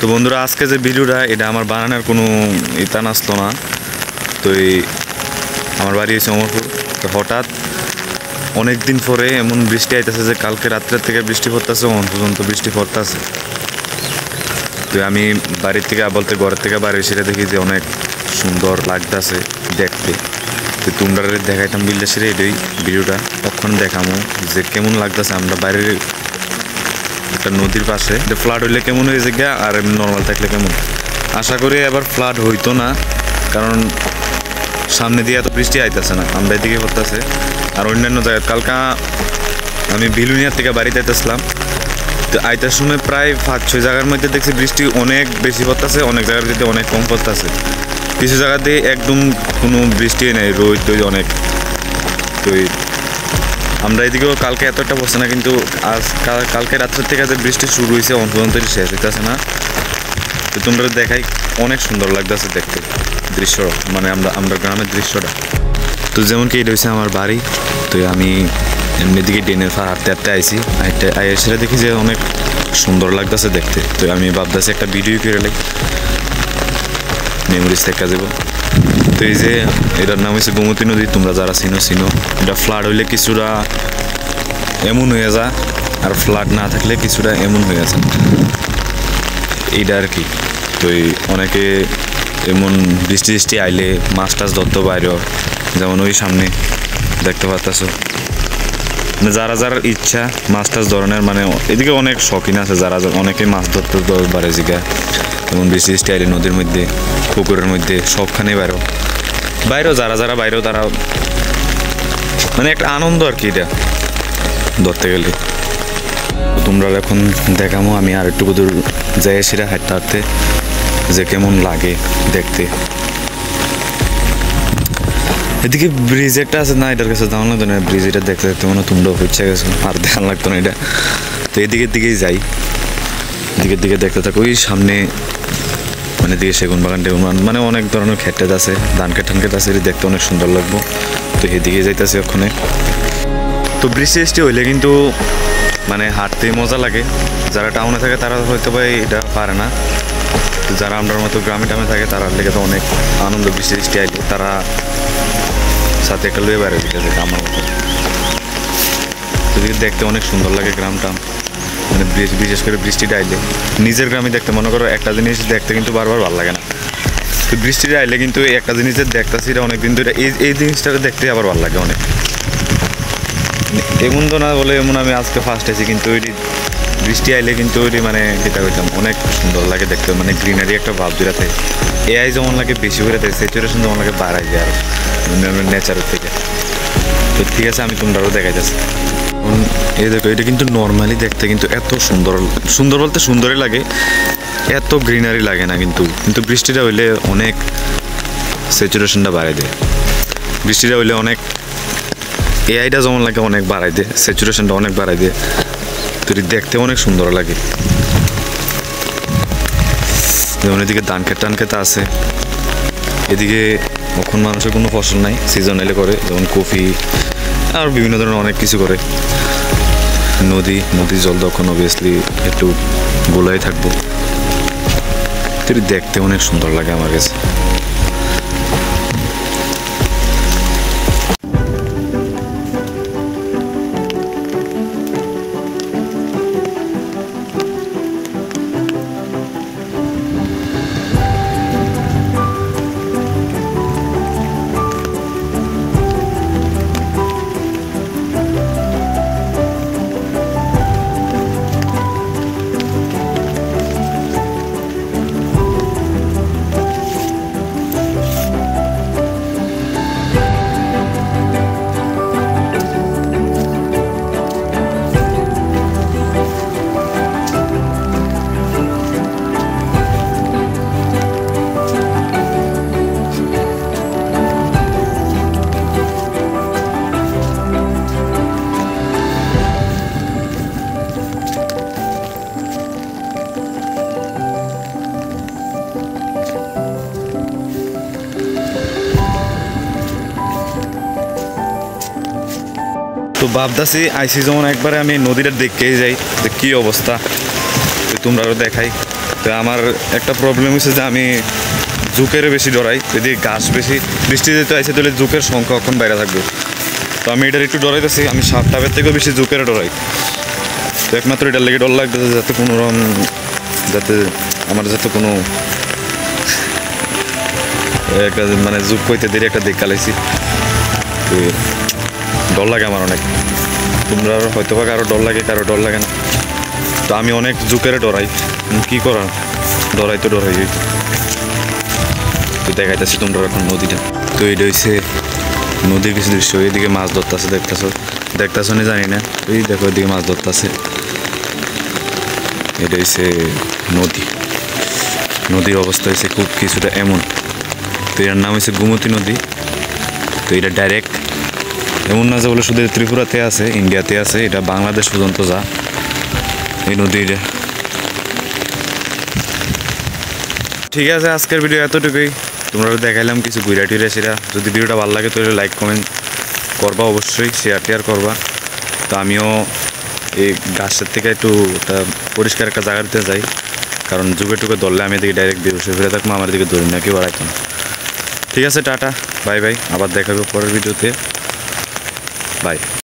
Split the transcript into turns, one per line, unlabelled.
তো বন্ধুরা আজকে যে ভিডিওটা এটা আমার বানানোর কোনো ইতান আসলো না। তো আমার বাড়ি হয়েছে অমরপুর। তো হঠাৎ অনেক দিন পরে এমন বৃষ্টি আইতেছে যে কালকে রাত্রের থেকে বৃষ্টি পড়তেছে, অন পর্যন্ত বৃষ্টি পড়তেছে। তো আমি বাড়ির থেকে বলতে ঘরের থেকে বাড়ি এসে দেখি যে অনেক সুন্দর লাগতেছে দেখতে। তো তোমরা দেখাইতাম বিল্লাসের এটাই ভিডিওটা, তখন দেখামো যে কেমন লাগতেছে। আমরা বাইরের একটা নদীর পাশে ফ্লাড হইলে কেমন হয়ে যায় আর নর্মাল থাকলে কেমন। আশা করি এবার ফ্লাড হইতো না, কারণ সামনে দিয়ে এত বৃষ্টি আইতেছে না, আমরা এদিকে হতেছে। আর অন্যান্য জায়গায় কালকা আমি বিলুনিয়া থেকে বাড়িতে আইতেছিলাম। তো আইতার সময় প্রায় 5-6 জায়গার মধ্যে দেখছি বৃষ্টি অনেক বেশি পড়তেছে, অনেক জায়গার মধ্যে অনেক কম পড়তেছে। কিছু জায়গাতে একদম কোনো বৃষ্টি নেই, রোদ টই অনেক। তো আমরা এদিকেও কালকে এতটা পড়ছে না, কিন্তু আজ কালকে রাত্রের থেকে যে বৃষ্টি শুরু হয়েছে অন পর্যন্ত শেষ হইতেছে না। তো তোমরা দেখাই অনেক সুন্দর লাগতেছে দেখতে দৃশ্য, মানে আমরা গ্রামের দৃশ্যটা। তো যেমন কি এটা হচ্ছে আমার বাড়ি। তো আমি এমনি দিকে ড্রেনের ফার হাঁটতে হাঁটতে আইসি, সেটা দেখি যে অনেক সুন্দর লাগতেছে দেখতে। তো আমি ভাবতেছি একটা ভিডিও করে লাই, মেমোরিজ থেকে যাবো। তো এই যে এটার নাম হচ্ছে গোমতী নদী, তোমরা যারা চিনো। এটা ফ্লাড হইলে কিছুটা এমন হয়ে যায়, আর ফ্লাড না থাকলে কিছুটা এমন হয়ে যায়, এইটা আর কি। তো অনেকে এমন বৃষ্টি আইলে মাছ টাছ ধরতে বাইরেও, যেমন ওই সামনে দেখতে পাচ্ছ। মানে যারা ইচ্ছা মাছ টাছ ধরনের, মানে এদিকে অনেক শখিন আছে যারা অনেকে মাছ ধরতে পারে জিগা। যেমন বৃষ্টি আইলে নদীর মধ্যে, পুকুরের মধ্যে, সবখানে বাইরেও যারা বাইরেও তারা, মানে একটা আনন্দ আর কি এটা ধরতে গেলে। তোমরা এখন দেখামো আমি আর একটু দূর যাই সেটা হাঁটতে হাঁটতে যে কেমন লাগে দেখতে। এদিকে ব্রিজ একটা আছে না, এটার কাছে দাম লাগতো না। ব্রিজ এটা দেখতে দেখতে মনে তোমরাও হচ্ছে গেছো, আর দেখান লাগতো না এটা। তো এদিকের দিকেই যাই, দিকে দেখতে থাকো। ওই সামনে মানে দিকে সেগুন বাগান মানে অনেক ধরনের ক্ষেত আছে, ধান খেত আছে, এটা দেখতে অনেক সুন্দর লাগবো। তো এদিকে যাইতেছি ওখানে। তো বৃষ্টি হইলে কিন্তু মানে হাঁটতেই মজা লাগে। যারা টাউনে থাকে তারা হয়তো বা এটা পারে না, তো যারা আমার মতো গ্রামে টামে থাকে তারা লেগে তো অনেক আনন্দ। বৃষ্টি আইলে তারা সাথে একটা লয়ে বাইরে দিতে থাকে আমার মতো। তো দেখতে অনেক সুন্দর লাগে গ্রামটা, মানে বিশেষ করে বৃষ্টিটা আইলে। নিজের গ্রামে দেখতে মনে করো একটা জিনিস দেখতে কিন্তু বারবার ভালো লাগে না। তো বৃষ্টিটা আইলে কিন্তু একটা জিনিসের দেখতেছি এটা অনেকদিন ধরে, এই জিনিসটাকে দেখতে আবার ভালো লাগে অনেক। এমন তো না বলে এমন আমি আজকে ফার্স্ট আছি, কিন্তু ওইটি বৃষ্টি আইলে কিন্তু ওইটি মানে যেটা হইতাম অনেক সুন্দর লাগে দেখতে। মানে গ্রিনারি একটা ভাব যেটাতে এআই যেমন লাগে বেশি করে দেয়, স্যাচুরেশন যেমন লাগে বাড়াই যায় আর নেচারের থেকে। তো ঠিক আছে আমি তোমরাও দেখাইতেছি। এই দেখো এটা কিন্তু নর্মালি দেখতে কিন্তু এত সুন্দর বলতে সুন্দরই লাগে, এত গ্রিনারি লাগে না। কিন্তু বৃষ্টিটা হইলে অনেক স্যাচুরেশনটা বাড়াই দেয়। বৃষ্টিটা হইলে অনেক এআইটা যেমন লাগে অনেক বাড়াই দেয়, স্যাচুরেশনটা অনেক বাড়াই দেয়। তো দেখতে অনেক সুন্দর লাগে। যেমন এদিকে ধান খেত আছে, এদিকে এখন মানুষের কোনো ফসল নাই, সিজনালি করে, যেমন কফি আর বিভিন্ন ধরনের অনেক কিছু করে। নদীর জল তখন অবভিয়াসলি একটু গোলাই থাকবো। দেখতে অনেক সুন্দর লাগে আমার কাছে। তো ভাবতেছি আইসি যেমন একবারে আমি নদীটা দেখতেই যাই যে কী অবস্থা, তোমরাও দেখাই। তো আমার একটা প্রবলেম হচ্ছে যে আমি জুকের বেশি ডরাই, যদি গাছ বেশি বৃষ্টি যেতে আসে তাহলে জুকের সংখ্যা কখন বাইরে থাকবে। তো আমি এটার একটু ডরাইতেছি, আমি সাপ টাপের থেকেও বেশি জুকের ডরাই। তো একমাত্র এটার লেগে ডর লাগতেছে যাতে কোনো রকম যাতে আমার যাতে কোনো একটা মানে জুক কইতে দেরি একটা দিক কালাইছি, তো ডর লাগে আমার অনেক। তোমরা হয়তো বা কারো ডর লাগে, কারো ডর লাগে না। তো আমি অনেক জুকের ডরাই, কী করার, ডরাই তো ডরাই। তো দেখাইতেছি তোমরা এখন নদীটা। তো এটা হচ্ছে নদীর কিছু দৃশ্য। এইদিকে মাছ ধরতেছে, দেখতেছো না জানি না। এই দেখো এদিকে মাছ ধরতেছে। এটা হচ্ছে নদীর অবস্থা হয়েছে খুব কিছুটা এমন। তো এটার নাম হচ্ছে গোমতী নদী। তো এটা ডাইরেক্ট এমন না যে বলে শুধু ত্রিপুরাতে আছে, ইন্ডিয়াতে আছে, এটা বাংলাদেশ পর্যন্ত যা এই নদীটা। ঠিক আছে, আজকের ভিডিও এতটুকুই। তোমরা দেখাইলাম কিছু গুইরাটি রেসিরা। যদি ভিডিওটা ভালো লাগে তাহলে লাইক কমেন্ট করবা, অবশ্যই শেয়ার করবা। তো আমিও এই গাছের থেকে একটু একটা পরিষ্কার একটা জায়গা দিতে যাই, কারণ যুগে টুকে ধরলে আমি এদিকে ডাইরেক্ট বেরোসে ফিরে থাকবো, আমার দিকে ধরি না, কেউ বাড়াইতো না। ঠিক আছে, টাটা, বাই বাই, আবার দেখাবো পরের ভিডিওতে, বাই।